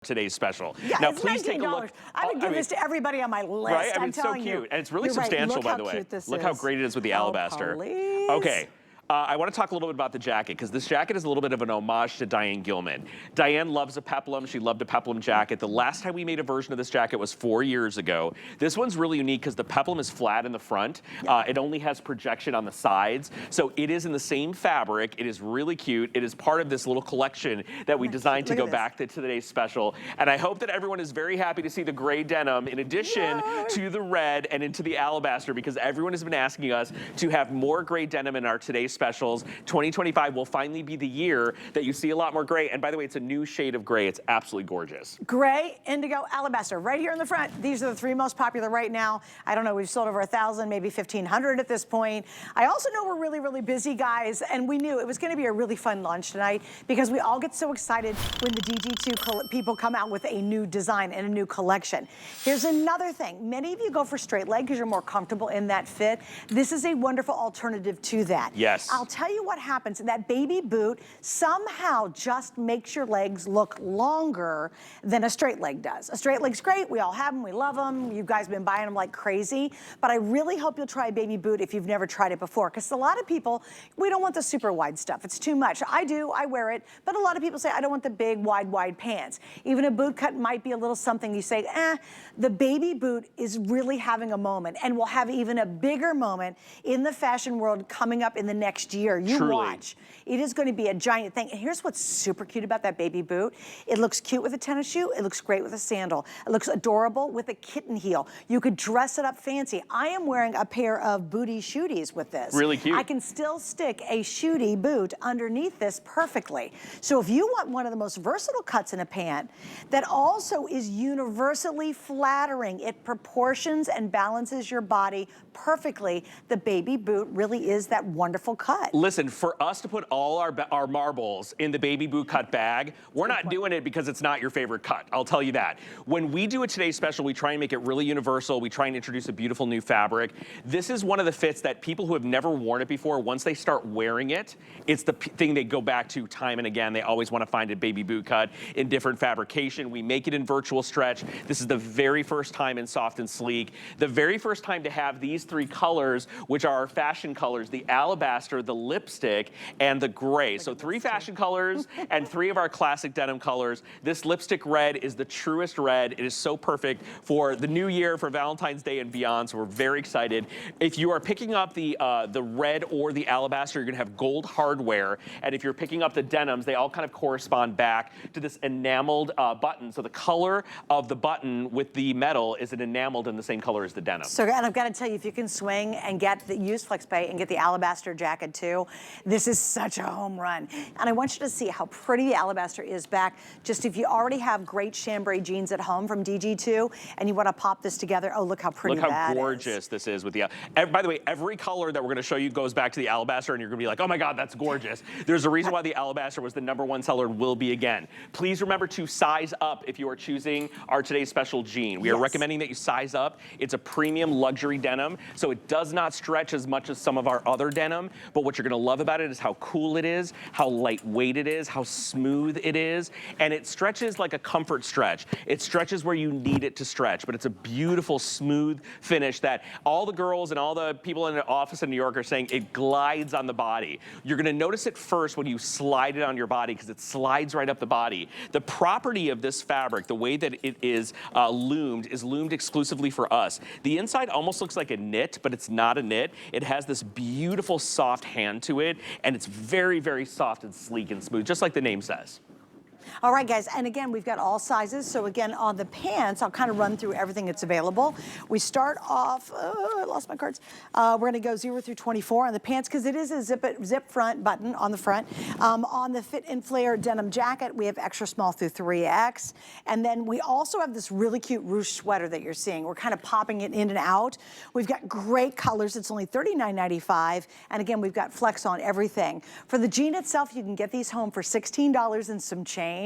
today's special. Yeah, now, it's please $19. take a look. I would give this to everybody on my list. Right? I mean, I'm it's so telling cute. you. And it's really You're right. substantial, Look by how the way. cute this Look is. how great it is with the alabaster. Please. Okay. I want to talk a little bit about the jacket, because this jacket is a little bit of an homage to Diane Gilman. Diane loves a peplum. She loved a peplum jacket. The last time we made a version of this jacket was 4 years ago. This one's really unique because the peplum is flat in the front. It only has projection on the sides. So it is in the same fabric. It is really cute. It is part of this little collection that we designed to go back to today's special. And I hope that everyone is very happy to see the gray denim in addition to the red and into the alabaster, because everyone has been asking us to have more gray denim in our today's specials. 2025 will finally be the year that you see a lot more gray. And by the way, it's a new shade of gray. It's absolutely gorgeous. Gray, indigo, alabaster, right here in the front. These are the three most popular right now. I don't know, we've sold over 1,000, maybe 1,500 at this point. I also know we're really, really busy, guys, and we knew it was gonna be a really fun launch tonight because we all get so excited when the DG2 people come out with a new design and a new collection. Here's another thing. Many of you go for straight leg because you're more comfortable in that fit. This is a wonderful alternative to that. Yes. I'll tell you what happens. That baby boot somehow just makes your legs look longer than a straight leg does. A straight leg's great. We all have them. We love them. You guys have been buying them like crazy. But I really hope you'll try a baby boot if you've never tried it before. Because a lot of people, we don't want the super wide stuff. It's too much. I do. I wear it. But a lot of people say, I don't want the big, wide pants. Even a boot cut might be a little something you say, the baby boot is really having a moment and will have even a bigger moment in the fashion world coming up in the next year. You Truly. Watch. It is going to be a giant thing. And here's what's super cute about that baby boot. It looks cute with a tennis shoe. It looks great with a sandal. It looks adorable with a kitten heel. You could dress it up fancy. I am wearing a pair of booty shooties with this. Really cute. I can still stick a shooty boot underneath this perfectly. So if you want one of the most versatile cuts in a pant that also is universally flattering, it proportions and balances your body perfectly, the baby boot really is that wonderful cut. Listen, for us to put all our marbles in the baby boot cut bag, we're not doing it because it's not your favorite cut. I'll tell you that. When we do a Today Special, we try and make it really universal. We try and introduce a beautiful new fabric. This is one of the fits that people who have never worn it before, once they start wearing it, it's the thing they go back to time and again. They always want to find a baby boot cut in different fabrication. We make it in virtual stretch. This is the very first time in soft and sleek. The very first time to have these three colors, which are our fashion colors, the alabaster, the lipstick, and the gray. So 3 fashion colors and 3 of our classic denim colors. This lipstick red is the truest red. It is so perfect for the new year, for Valentine's Day and beyond, so we're very excited. If you are picking up the red or the alabaster, you're gonna have gold hardware, and if you're picking up the denims, they all kind of correspond back to this enameled button. So the color of the button with the metal is an enameled in the same color as the denim. So, and I've got to tell you, if you can swing and use FlexPay and get the alabaster jacket too, this is such a home run. And I want you to see how pretty the alabaster is back. Just if you already have great chambray jeans at home from DG2 and you want to pop this together, oh, look how pretty that is. Look how gorgeous this is with the, by the way, every color that we're going to show you goes back to the alabaster and you're going to be like, oh my God, that's gorgeous. There's a reason why the alabaster was the #1 seller and will be again. Please remember to size up if you are choosing our today's special jean. We are recommending that you size up. It's a premium luxury denim, so it does not stretch as much as some of our other denim, but what you're going to love about it is how cool it is, how lightweight it is, how smooth it is, and it stretches like a comfort stretch. It stretches where you need it to stretch, but it's a beautiful, smooth finish that all the girls and all the people in the office in New York are saying it glides on the body. You're going to notice it first when you slide it on your body because it slides right up the body. The property of this fabric, the way that it is loomed exclusively for us. The inside almost looks like a knit, but it's not a knit. It has this beautiful soft hand to it, and it's very, very soft and sleek and smooth, just like the name says. All right, guys, and again, we've got all sizes. So again, on the pants, I'll kind of run through everything that's available. We start off, I lost my cards. We're gonna go 0 through 24 on the pants, because it is a zip front button on the front. On the fit and flare denim jacket, we have extra small through 3X. And then we also have this really cute ruche sweater that you're seeing. We're kind of popping it in and out. We've got great colors. It's only $39.95. And again, we've got flex on everything. For the jean itself, you can get these home for $16 and some change.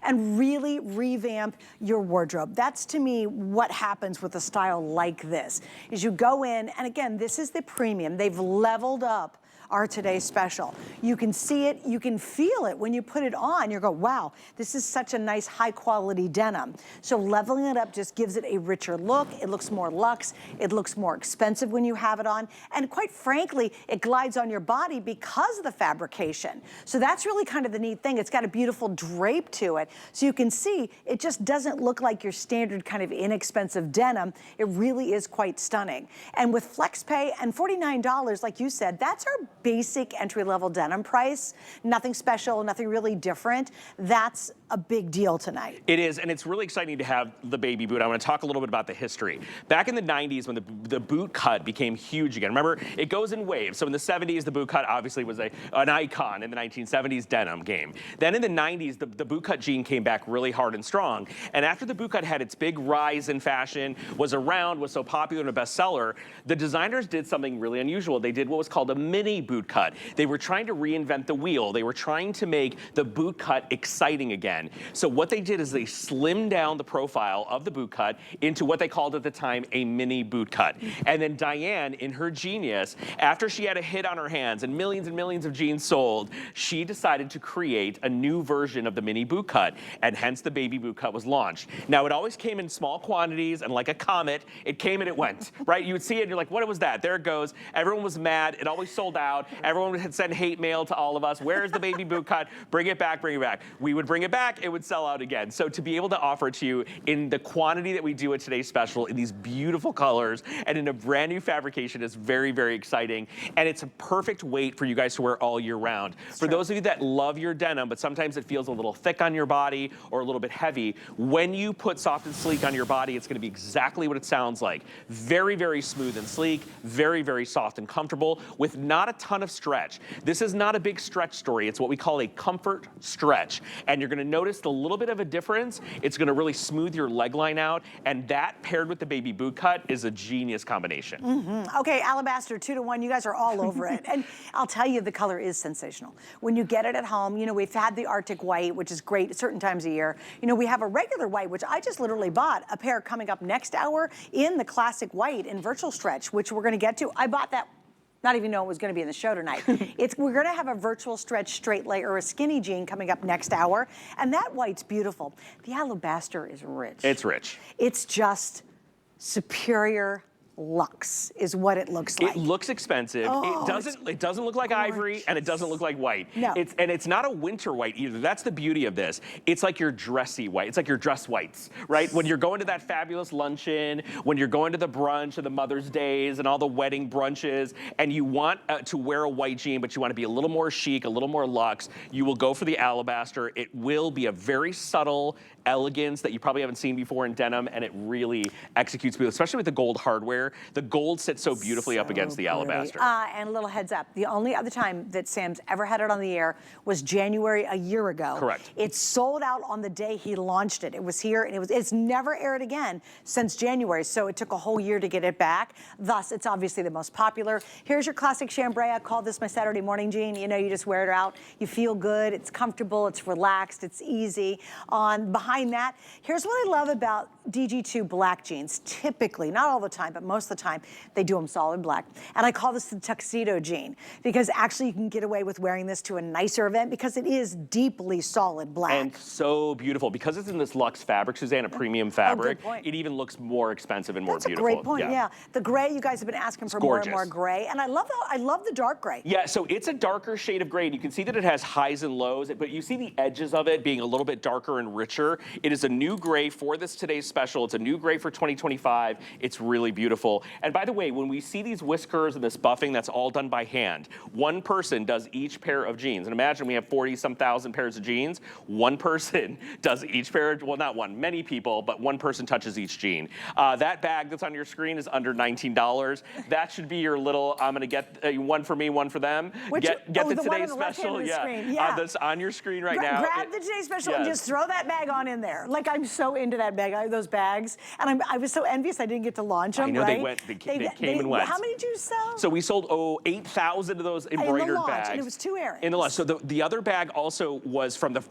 And really revamp your wardrobe. That's to me what happens with a style like this, is you go in, and again, this is the premium. They've leveled up our today's special. You can see it, you can feel it when you put it on. You go, wow, this is such a nice high quality denim. So leveling it up just gives it a richer look. It looks more luxe. It looks more expensive when you have it on. And quite frankly, it glides on your body because of the fabrication. So that's really kind of the neat thing. It's got a beautiful drape to it. So you can see it just doesn't look like your standard kind of inexpensive denim. It really is quite stunning. And with FlexPay and $49, like you said, that's our basic entry-level denim price. Nothing special, nothing really different. That's a big deal tonight. It is, and it's really exciting to have the baby boot. I want to talk a little bit about the history. Back in the 90s, when the boot cut became huge again, remember, it goes in waves. So in the 70s, the boot cut obviously was an icon. In the 1970s, denim game. Then in the 90s, the boot cut gene came back really hard and strong. And after the boot cut had its big rise in fashion, was around, was so popular and a bestseller, the designers did something really unusual. They did what was called a mini boot cut. They were trying to reinvent the wheel. They were trying to make the boot cut exciting again. So what they did is they slimmed down the profile of the boot cut into what they called at the time a mini boot cut. And then Diane, in her genius, after she had a hit on her hands and millions of jeans sold, she decided to create a new version of the mini boot cut, and hence the baby boot cut was launched. Now, it always came in small quantities, and like a comet, it came and it went, right? You would see it, and you're like, what was that? There it goes. Everyone was mad. It always sold out. Everyone had sent hate mail to all of us. Where's the baby boot cut? Bring it back, bring it back. We would bring it back. It would sell out again. So to be able to offer it to you in the quantity that we do at today's special, in these beautiful colors, and in a brand new fabrication is very, very exciting. And it's a perfect weight for you guys to wear all year round. For those of you that love your denim, but sometimes it feels a little thick on your body or a little bit heavy, when you put Soft and Sleek on your body, it's gonna be exactly what it sounds like. Very, very smooth and sleek, very, very soft and comfortable with not a ton of stretch. This is not a big stretch story. It's what we call a comfort stretch. And you're gonna notice the little bit of a difference. It's gonna really smooth your leg line out, and that paired with the baby boot cut is a genius combination. Okay, Alabaster, 2-to-1, you guys are all over it. And I'll tell you, the color is sensational. When you get it at home, you know, we've had the Arctic white, which is great at certain times of year. You know, we have a regular white, which I just literally bought a pair coming up next hour in the classic white in virtual stretch, which we're gonna get to. I bought that, not even know it was gonna be in the show tonight. We're gonna have a virtual stretch straight leg or a skinny jean coming up next hour, and that white's beautiful. The Alabaster is rich. It's rich. It's just superior luxe is what it looks like. It looks expensive. Oh, it doesn't look like ivory, and it doesn't look like white. No. It's not a winter white either. That's the beauty of this. It's like your dressy white. It's like your dress whites, right? When you're going to that fabulous luncheon, when you're going to the brunch or the Mother's Days and all the wedding brunches, and you want to wear a white jean, but you want to be a little more chic, a little more luxe, you will go for the Alabaster. It will be a very subtle elegance that you probably haven't seen before in denim, and it really executes beautifully, especially with the gold hardware. The gold sits so beautifully up against the Alabaster. And a little heads up, the only other time that Sam's ever had it on the air was January a year ago. Correct. It sold out on the day he launched it. It was here, and it's never aired again since January, so it took a whole year to get it back. Thus, it's obviously the most popular. Here's your classic chambray. I call this my Saturday morning jean. You know, you just wear it out. You feel good. It's comfortable. It's relaxed. It's easy. Behind that, here's what I love about DG2 black jeans. Typically, not all the time, but most of the time, they do them solid black. And I call this the tuxedo jean because actually you can get away with wearing this to a nicer event because it is deeply solid black. And so beautiful. Because it's in this luxe fabric, Suzanne, a premium fabric, good point. it even looks more expensive and more beautiful. That's a great point, yeah. The gray, you guys have been asking for more and more gray. And I love the dark gray. Yeah, so it's a darker shade of gray, and you can see that it has highs and lows, but you see the edges of it being a little bit darker and richer. It is a new gray for this today's special. It's a new gray for 2025. It's really beautiful. And by the way, when we see these whiskers and this buffing, that's all done by hand. One person does each pair of jeans. And imagine we have 40-some thousand pairs of jeans. One person does each pair, well, not one, many people, but one person touches each jean. That bag that's on your screen is under $19. That should be your little, I'm gonna get one for me, one for them. Get the today's special, that's on your screen right now. Grab the today's special and just throw that bag on in there. Like, I'm so into that bag. I have those bags, and I was so envious I didn't get to launch them. I know, right? right? They came and went. How many did you sell? So we sold 8,000 of those embroidered in the launch, bags. and it was 2 earrings. In the launch. So the other bag also was from the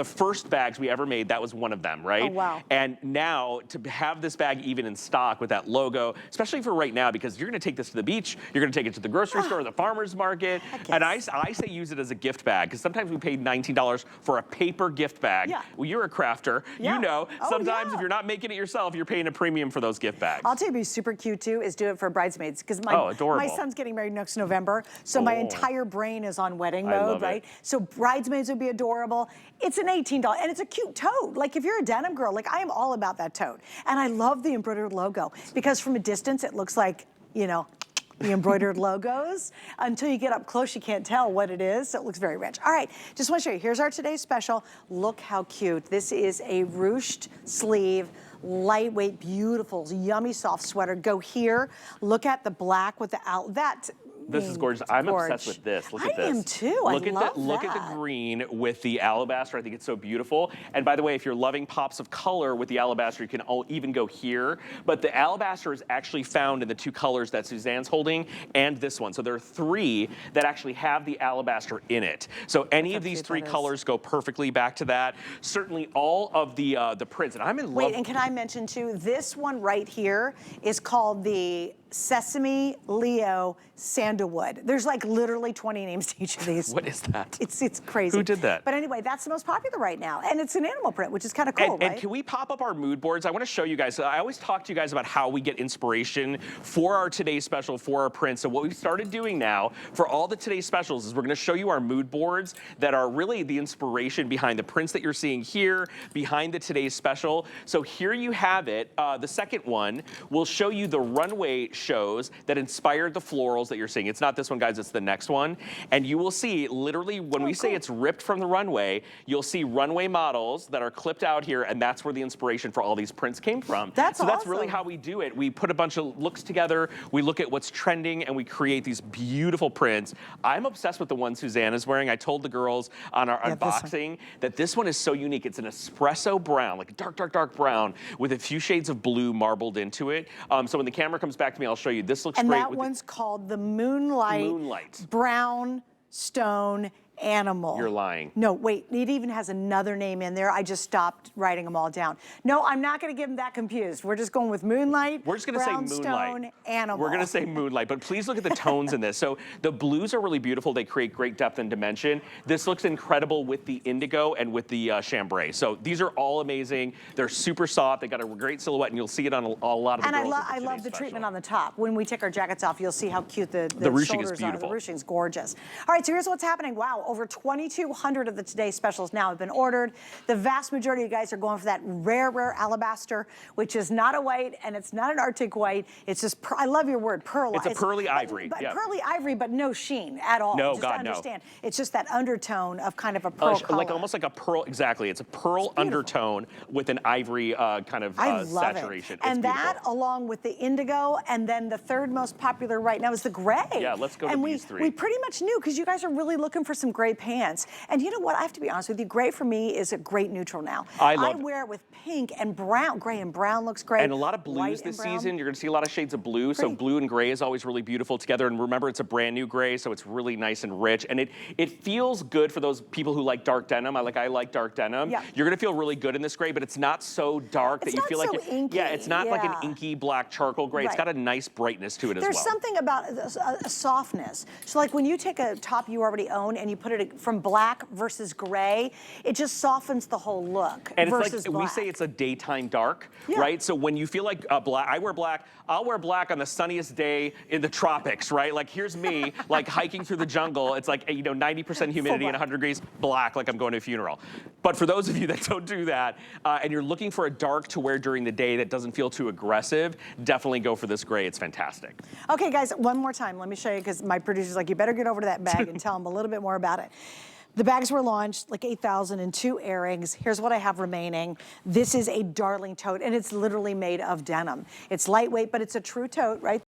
first bags we ever made. That was one of them, right? Oh, wow. And now to have this bag even in stock with that logo, especially for right now, because you're going to take this to the beach, you're going to take it to the grocery store, the farmer's market, and I say use it as a gift bag, because sometimes we paid $19 for a paper gift bag. Yeah. Well, you're a crafter. Yeah. You know, Oh, sometimes yeah. if you're not making it yourself, you're paying a premium for those gift bags. I'll tell you, be super cute too is do it for bridesmaids, because adorable. my son's getting married next November, so my entire brain is on wedding mode, right? So bridesmaids would be adorable. It's an $18, and it's a cute tote. Like if you're a denim girl, like I am all about that tote, and I love the embroidered logo because from a distance it looks like, you know, the embroidered logos. Until you get up close, you can't tell what it is, so it looks very rich. All right, just want to show you. Here's our today's special. Look how cute. This is a ruched sleeve, lightweight, beautiful, yummy, soft sweater. Go here. Look at the black with the This is gorgeous. I'm obsessed with this. Look at this. I am too. Look at the green with the alabaster. I think it's so beautiful. And by the way, if you're loving pops of color with the alabaster, you can even go here. But the alabaster is actually found in the 2 colors that Suzanne's holding and this one. So there are 3 that actually have the alabaster in it. So any of these 3 colors go perfectly back to that. Certainly all of the prints. And I'm in love. Wait, and can I mention too, this one right here is called the Sesame Leo Sandalwood. There's like literally 20 names to each of these. What is that? It's crazy. Who did that? But anyway, that's the most popular right now. And it's an animal print, which is kind of cool, right? And can we pop up our mood boards? I want to show you guys. I always talk to you guys about how we get inspiration for our today's special, for our prints. So what we've started doing now for all the today's specials is we're going to show you our mood boards that are really the inspiration behind the prints that you're seeing here, behind the today's special. So here you have it. The second one will show you the runway shows that inspired the florals that you're seeing. It's not this one, guys, it's the next one. And you will see, literally, when we say it's ripped from the runway, you'll see runway models that are clipped out here, and that's where the inspiration for all these prints came from. That's awesome. That's really how we do it. We put a bunch of looks together, we look at what's trending, and we create these beautiful prints. I'm obsessed with the one Suzanne is wearing. I told the girls on our unboxing that this one is so unique. It's an espresso brown, like a dark, dark, dark brown with a few shades of blue marbled into it. So when the camera comes back to me, I'll show you. This looks great. And that one's called the Moonlight Brown Stone Animal. You're lying. No, wait, it even has another name in there. I just stopped writing them all down. No, I'm not gonna get them that confused. We're just going with Moonlight. We're just gonna say Moonlight. Stone Animal. We're gonna say Moonlight, but please look at the tones in this. So the blues are really beautiful. They create great depth and dimension. This looks incredible with the indigo and with the chambray. So these are all amazing. They're super soft. They got a great silhouette, and you'll see it on a lot of the girls. And I love the treatment on the top. When we take our jackets off, you'll see how cute the ruching is shoulders beautiful. are. The ruching's gorgeous. All right, so here's what's happening. Wow, over 2,200 of the Today Specials now have been ordered. The vast majority of you guys are going for that rare, rare alabaster, which is not a white, and it's not an Arctic white. It's just, I love your word, pearl. It's a pearly ivory. But pearly ivory, but no sheen at all. No, just God, to understand. no. It's just that undertone of kind of a pearl color. Like almost like a pearl, exactly. It's a pearl undertone with an ivory kind of saturation. It. And that, along with the indigo, and then the third most popular right now is the gray. Yeah, let's go to these 3. We pretty much knew, because you guys are really looking for some gray pants. And you know what? I have to be honest with you. Gray for me is a great neutral now. I wear it with pink and brown. Gray and brown looks great. And a lot of blues this season. You're going to see a lot of shades of blue. So blue and gray is always really beautiful together. And remember, it's a brand new gray, so it's really nice and rich. And it feels good for those people who like dark denim. I like dark denim. Yeah. You're going to feel really good in this gray, but it's not so dark that you feel like inky. Yeah, it's not like an inky black charcoal gray. It's got a nice brightness to it as well. There's something about a softness. So like when you take a top you already own and you put it from black versus gray, it just softens the whole look. And versus it's like, black. we say it's a daytime dark, right? So when you feel like black, I wear black, I'll wear black on the sunniest day in the tropics, right? Like here's me, like hiking through the jungle. It's like, 90% humidity and 100 degrees, black, like I'm going to a funeral. But for those of you that don't do that, and you're looking for a dark to wear during the day that doesn't feel too aggressive, definitely go for this gray. It's fantastic. Okay, guys, one more time. Let me show you, because my producer's like, you better get over to that bag and tell them a little bit more about it. The bags were launched, like 8,000 and 2 earrings. Here's what I have remaining. This is a darling tote, and it's literally made of denim. It's lightweight, but it's a true tote, right?